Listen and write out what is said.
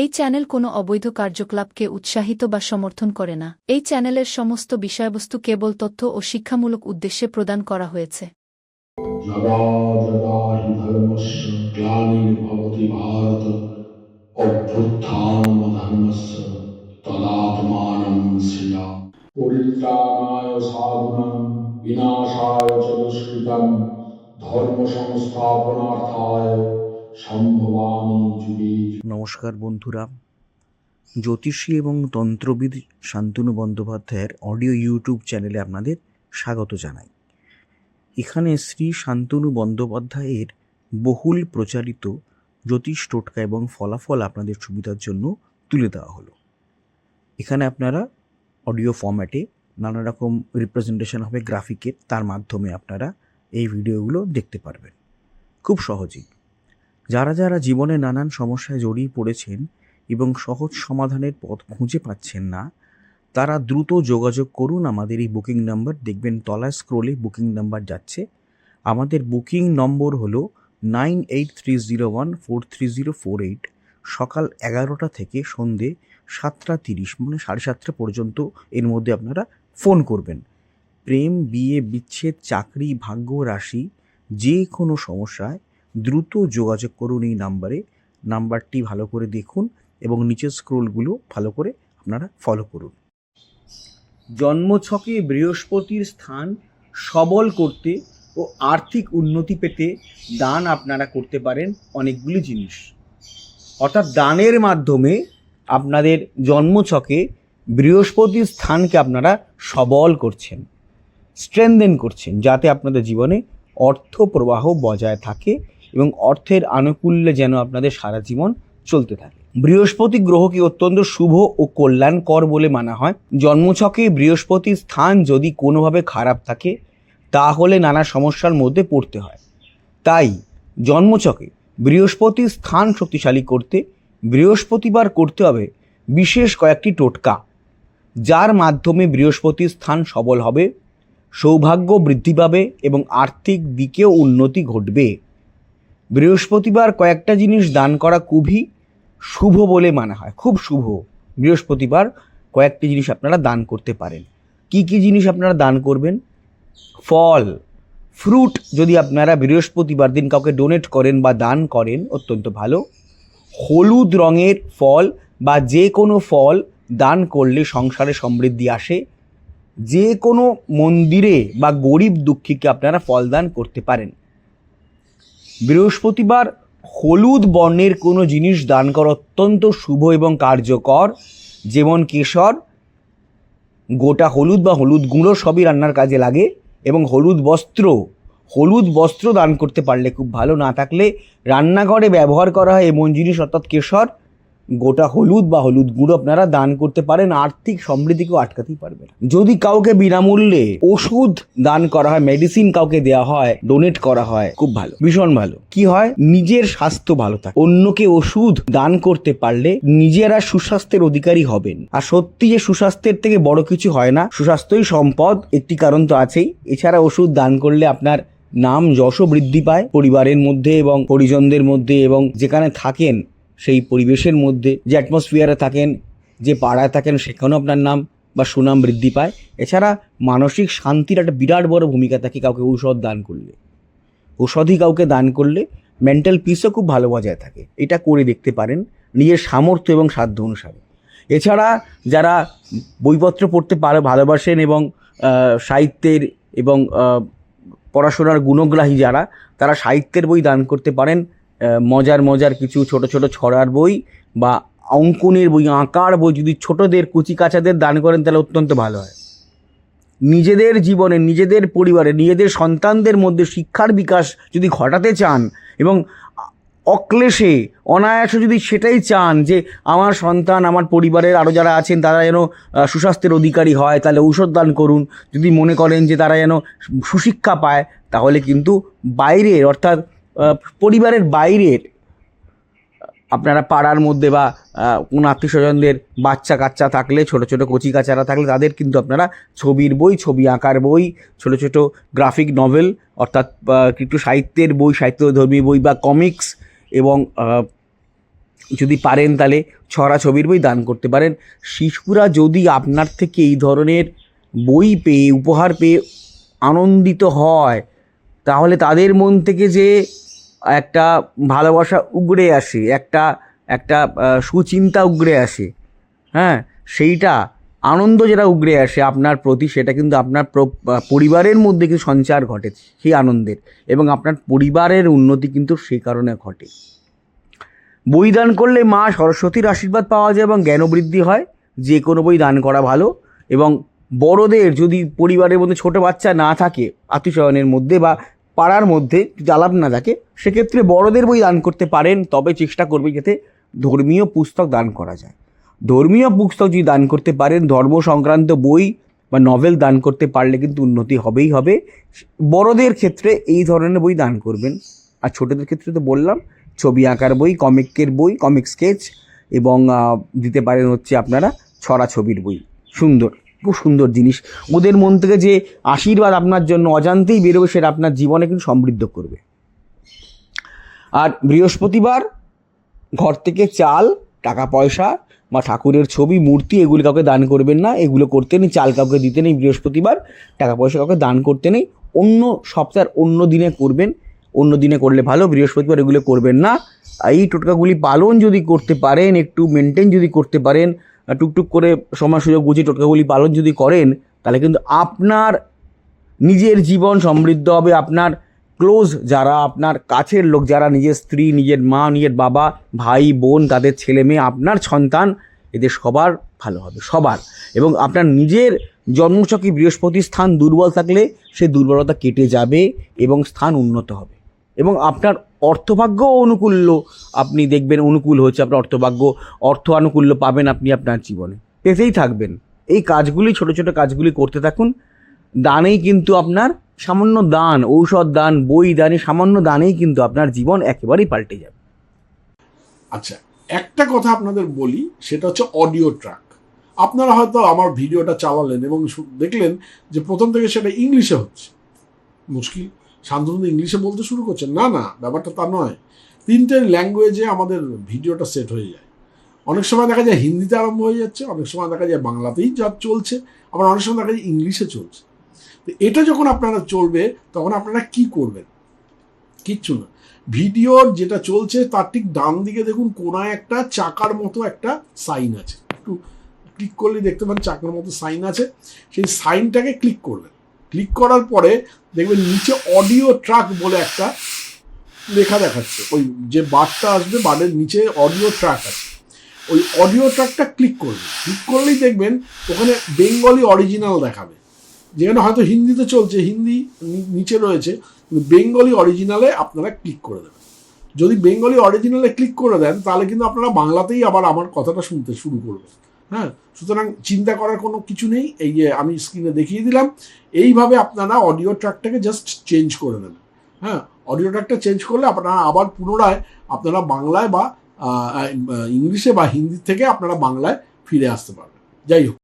এই চ্যানেল কোনো অবৈধ কার্যকলাপকে উৎসাহিত বা সমর্থন করে না। এই চ্যানেলের সমস্ত বিষয়বস্তু কেবল তথ্য ও শিক্ষামূলক উদ্দেশ্যে প্রদান করা হয়েছে। যদা যদা হি ধর্মস্য গ্লানির্ভবতি ভারত অভ্যুত্থানমধর্মস্য তদাত্মানং সৃজামি। পরিত্রাণায় সাধুনাং বিনাশায় চ দুষ্কৃতং ধর্ম সংস্থাপনার্থায় সম্ভবামি যুগে যুগে। নমস্কার বন্ধুরা, জ্যোতিষী এবং তন্ত্রবিদ শান্তনু বন্দ্যোপাধ্যায়ের অডিও ইউটিউব চ্যানেলে আপনাদের স্বাগত জানাই। এখানে শ্রী শান্তনু বন্দ্যোপাধ্যায়ের বহুল প্রচারিত জ্যোতিষ টোটকা এবং ফলাফল আপনাদের সুবিধার জন্য তুলে দেওয়া হলো। এখানে আপনারা অডিও ফরম্যাটে নানা রকম রিপ্রেজেন্টেশন হবে গ্রাফিকের, তার মাধ্যমে আপনারা এই ভিডিওগুলো দেখতে পারবেন খুব সহজেই। যারা যারা জীবনে নানান সমস্যায় জড়িয়ে পড়েছেন এবং সহজ সমাধানের পথ খুঁজে পাচ্ছেন না, তারা দ্রুত যোগাযোগ করুন আমাদের এই বুকিং নাম্বার। দেখবেন তলায় স্ক্রোলে বুকিং নাম্বার যাচ্ছে। আমাদের বুকিং নম্বর হলো 9830143048। সকাল 11টা থেকে সন্ধে 7:30 মানে 7:30 পর্যন্ত এর মধ্যে আপনারা ফোন করবেন। প্রেম, বিয়ে, বিচ্ছেদ, চাকরি, ভাগ্য, রাশি, যে কোনো সমস্যায় দ্রুত যোগাযোগ করুন এই নাম্বারে। নাম্বারটি ভালো করে দেখুন এবং নিচের স্ক্রোলগুলো ভালো করে আপনারা ফলো করুন। জন্মছকে বৃহস্পতির স্থান সবল করতে ও আর্থিক উন্নতি পেতে দান আপনারা করতে পারেন অনেকগুলি জিনিস। অর্থাৎ দানের মাধ্যমে আপনাদের জন্মছকে বৃহস্পতির স্থানকে আপনারা সবল করছেন, স্ট্রেনদেন করছেন, যাতে আপনাদের জীবনে অর্থ প্রবাহ বজায় থাকে এবং অর্থের আনুকূল্যে যেন আপনাদের সারা জীবন চলতে থাকে। বৃহস্পতি গ্রহকে অত্যন্ত শুভ ও কল্যাণকর বলে মানা হয়। জন্মছকে বৃহস্পতির স্থান যদি কোনোভাবে খারাপ থাকে তাহলে নানা সমস্যার মধ্যে পড়তে হয়। তাই জন্মছকে বৃহস্পতির স্থান শক্তিশালী করতে বৃহস্পতিবার করতে হবে বিশেষ কয়েকটি টোটকা, যার মাধ্যমে বৃহস্পতির স্থান সবল হবে, সৌভাগ্য বৃদ্ধি পাবে এবং আর্থিক দিকেও উন্নতি ঘটবে। বৃহস্পতিবার কয়েকটা জিনিস দান করা খুবই শুভ বলে মানা হয়, খুব শুভ। বৃহস্পতিবার কয়েকটি জিনিস আপনারা দান করতে পারেন। কি কি জিনিস আপনারা দান করবেন? ফল, ফ্রুট যদি আপনারা বৃহস্পতিবার দিন কাউকে ডোনেট করেন বা দান করেন অত্যন্ত ভালো। হলুদ রঙের ফল বা যে কোনো ফল দান করলে সংসারে সমৃদ্ধি আসে। যে কোনো মন্দিরে বা গরিব দুঃখীকে আপনারা ফল দান করতে পারেন। বৃহস্পতিবার হলুদ বর্ণের কোনো জিনিস দান করা অত্যন্ত শুভ এবং কার্যকর, যেমন কেশর, গোটা হলুদ বা হলুদ গুঁড়ো সবই রান্নার কাজে লাগে, এবং হলুদ বস্ত্র দান করতে পারলে খুব ভালো। না থাকলে রান্নাঘরে ব্যবহার করা হয় এমন জিনিস অর্থাৎ কেশর, গোটা হলুদ বা হলুদ গুঁড়ো আপনারা দান করতে পারেন। আর্থিক সমৃদ্ধিকেও আটকাতেই পারবে না। যদি কাউকে বিনামূল্যে ওষুধ দান করা হয়, মেডিসিন কাউকে দেওয়া হয়, ডোনেট করা হয়, খুব ভালো, ভীষণ ভালো। কি হয়? নিজের স্বাস্থ্য ভালো থাকে। অন্যকে ওষুধ দান করতে পারলে নিজেরা সুস্বাস্থ্যের অধিকারী হবেন। আর সত্যি যে সুস্বাস্থ্যের থেকে বড় কিছু হয় না, সুস্বাস্থ্যই সম্পদ, একটি কারণ তো আছেই। এছাড়া ওষুধ দান করলে আপনার নাম যশও বৃদ্ধি পায় পরিবারের মধ্যে এবং পরিজনদের মধ্যে, এবং যেখানে থাকেন সেই পরিবেশের মধ্যে, যে অ্যাটমসফিয়ারে থাকেন, যে পাড়ায় থাকেন, সেখানেও আপনার নাম বা সুনাম বৃদ্ধি পায়। এছাড়া মানসিক শান্তির একটা বিরাট বড় ভূমিকা থাকে কাউকে ঔষধ দান করলে। ঔষধই কাউকে দান করলে মেন্টাল পিসও খুব ভালো বজায় থাকে। এটা করে দেখতে পারেন নিজের সামর্থ্য এবং সাধ্য অনুসারে। এছাড়া যারা বইপত্র পড়তে ভালোবাসেন এবং সাহিত্যের এবং পড়াশোনার গুণগ্রাহী যারা, তারা সাহিত্যের বই দান করতে পারেন। মজার কিছু ছোট ছোট ছড়ার বই বা অঙ্কনের বই, আঁকার বই যদি ছোটদের কুচিকাচাদের দান করেন তাহলে অত্যন্ত ভালো হয়। নিজেদের জীবনে, নিজেদের পরিবারে, নিজেদের সন্তানদের মধ্যে শিক্ষার বিকাশ যদি ঘটাতে চান এবং অক্লেশে অনায়াসে যদি সেটাই চান যে আমার সন্তান, আমার পরিবারের আরও যারা আছেন তারা যেন সুস্বাস্থ্যের অধিকারী হয়, তাহলে ঔষধ দান করুন। যদি মনে করেন যে তারা যেন সুশিক্ষা পায়, তাহলে কিন্তু বাইরের অর্থাৎ পরিবারের বাইরের আপনারা পাড়ার মধ্যে বা কোনো আত্মীয় স্বজনদের বাচ্চা কাচ্চা থাকলে, ছোটো ছোটো কচি কাচারা থাকলে, তাদের কিন্তু আপনারা ছবির বই, ছবি আঁকার বই, ছোটো ছোটো গ্রাফিক নভেল অর্থাৎ একটু সাহিত্যের বই, সাহিত্যধর্মী বই বা কমিক্স এবং যদি পারেন তাহলে ছড়া ছবির বই দান করতে পারেন। শিশুরা যদি আপনার থেকে এই ধরনের বই পেয়ে, উপহার পেয়ে আনন্দিত হয়, তাহলে তাদের মন থেকে যে একটা ভালোবাসা উগড়ে আসে, একটা একটা সুচিন্তা উগড়ে আসে, হ্যাঁ, সেইটা আনন্দ যেটা উগড়ে আসে আপনার প্রতি, সেটা কিন্তু আপনার পরিবারের মধ্যে কিন্তু সঞ্চার ঘটে সেই আনন্দের, এবং আপনার পরিবারের উন্নতি কিন্তু সেই কারণে ঘটে। বই দান করলে মা সরস্বতীর আশীর্বাদ পাওয়া যায় এবং জ্ঞানবৃদ্ধি হয়। যে কোনো বই দান করা ভালো। এবং বড়দের যদি পরিবারের মধ্যে ছোট বাচ্চা না থাকে, আত্মীয়স্বজনের মধ্যে বা পাড়ার মধ্যে যদি আলাপ না থাকে, সেক্ষেত্রে বড়দের বই দান করতে পারেন। তবে চেষ্টা করবে যাতে ধর্মীয় পুস্তক দান করা যায়। ধর্মীয় পুস্তক যদি দান করতে পারেন, ধর্ম সংক্রান্ত বই বা নভেল দান করতে পারলে কিন্তু উন্নতি হবেই হবে। বড়দের ক্ষেত্রে এই ধরনের বই দান করবেন। আর ছোটদের ক্ষেত্রে তো বললাম, ছবি আঁকার বই, কমিকের বই, কমিক স্কেচ, এবং দিতে পারেন হচ্ছে আপনারা ছড়া ছবির বই। সুন্দর, খুব সুন্দর জিনিস। ওদের মন থেকে যে আশীর্বাদ আপনার জন্য অজান্তেই বেরোবে, সেটা আপনার জীবনে কিন্তু সমৃদ্ধ করবে। আর বৃহস্পতিবার ঘর থেকে চাল, টাকা পয়সা বা ঠাকুরের ছবি, মূর্তি, এগুলি কাউকে দান করবেন না। এগুলো করতে নেই, চাল কাউকে দিতে নেই বৃহস্পতিবার, টাকা পয়সা কাউকে দান করতে নেই। অন্য সপ্তাহের অন্য দিনে করবেন, অন্য দিনে করলে ভালো, বৃহস্পতিবার এগুলো করবেন না। এই টোটকাগুলি পালন যদি করতে পারেন, একটু মেনটেন যদি করতে পারেন, টুকটুক করে সময় সুযোগ বুঝে টোটকাগুলি পালন যদি করেন, তাহলে কিন্তু আপনার নিজের জীবন সমৃদ্ধ হবে। আপনার ক্লোজ যারা, আপনার কাছের লোক যারা, নিজের স্ত্রী, নিজের মা, নিজের বাবা, ভাই বোন, তাদের ছেলে মেয়ে, আপনার সন্তান, এদের সবার ভালো হবে, সবার। এবং আপনার নিজের জন্মছকে বৃহস্পতির স্থান দুর্বল থাকলে সেই দুর্বলতা কেটে যাবে এবং স্থান উন্নত হবে। এবং আপনার অর্থভাগ্যও অনুকূল্য, আপনি দেখবেন অনুকূল হচ্ছে আপনার অর্থভাগ্য, অর্থ আনুকূল্য পাবেন আপনি আপনার জীবনে, পেতেই থাকবেন। এই কাজগুলি, ছোটো ছোটো কাজগুলি করতে থাকুন। দানেই কিন্তু আপনার, সামান্য দান, ঔষধ দান, বই দানে, সামান্য দানেই কিন্তু আপনার জীবন একেবারেই পাল্টে যাবে। আচ্ছা, একটা কথা আপনাদের বলি, সেটা হচ্ছে অডিও ট্র্যাক। আপনারা হয়তো আমার ভিডিওটা চালালেন এবং দেখলেন যে প্রথম থেকে সেটা ইংলিশে হচ্ছে। মুশকিল, শান্তনু ইংলিশে বলতে শুরু করছেন। না না, ব্যাপারটা তা নয়। 3টে ল্যাঙ্গুয়েজে আমাদের ভিডিওটা সেট হয়ে যায়। অনেক সময় দেখা যায় হিন্দিতে আরম্ভ হয়ে যাচ্ছে, অনেক সময় দেখা যায় বাংলাতেই যা চলছে, আবার অনেক সময় দেখা যায় ইংলিশে চলছে। তো এটা যখন আপনারা চলবে, তখন আপনারা কি করবেন? কিচ্ছু না, ভিডিওর যেটা চলছে তার ঠিক ডান দিকে দেখুন কোনায় একটা চাকার মতো একটা সাইন আছে, একটু ক্লিক করলে দেখতে পান চাকার মতো সাইন আছে। সেই সাইনটাকে ক্লিক করবেন। ক্লিক করার পরে দেখবেন নিচে অডিও ট্র্যাক বলে একটা লেখা দেখাচ্ছে। ওই যে বারটা আসবে, বারের নিচে অডিও ট্র্যাক আছে। ওই অডিও ট্র্যাকটা ক্লিক করবেন। ক্লিক করলেই দেখবেন ওখানে বেঙ্গলি অরিজিনাল দেখাবে। যেখানে হয়তো হিন্দিতে চলছে, হিন্দি নিচে রয়েছে, বেঙ্গলি অরিজিনালে আপনারা ক্লিক করে দেবেন। যদি বেঙ্গলি অরিজিনালে ক্লিক করে দেন, তাহলে কিন্তু আপনারা বাংলাতেই আবার আমার কথাটা শুনতে শুরু করবেন। হ্যাঁ, সুতরাং চিন্তা করার কোনো কিছু নেই। এই যে আমি স্ক্রিনে দেখিয়ে দিলাম, এইভাবে আপনারা অডিও ট্র্যাকটাকে জাস্ট চেঞ্জ করে নেবেন। হ্যাঁ, অডিও ট্র্যাকটা চেঞ্জ করলে আপনারা আবার পুনরায় আপনারা বাংলায় বা ইংলিশে বা হিন্দি থেকে আপনারা বাংলায় ফিরে আসতে পারবেন। যাই হোক।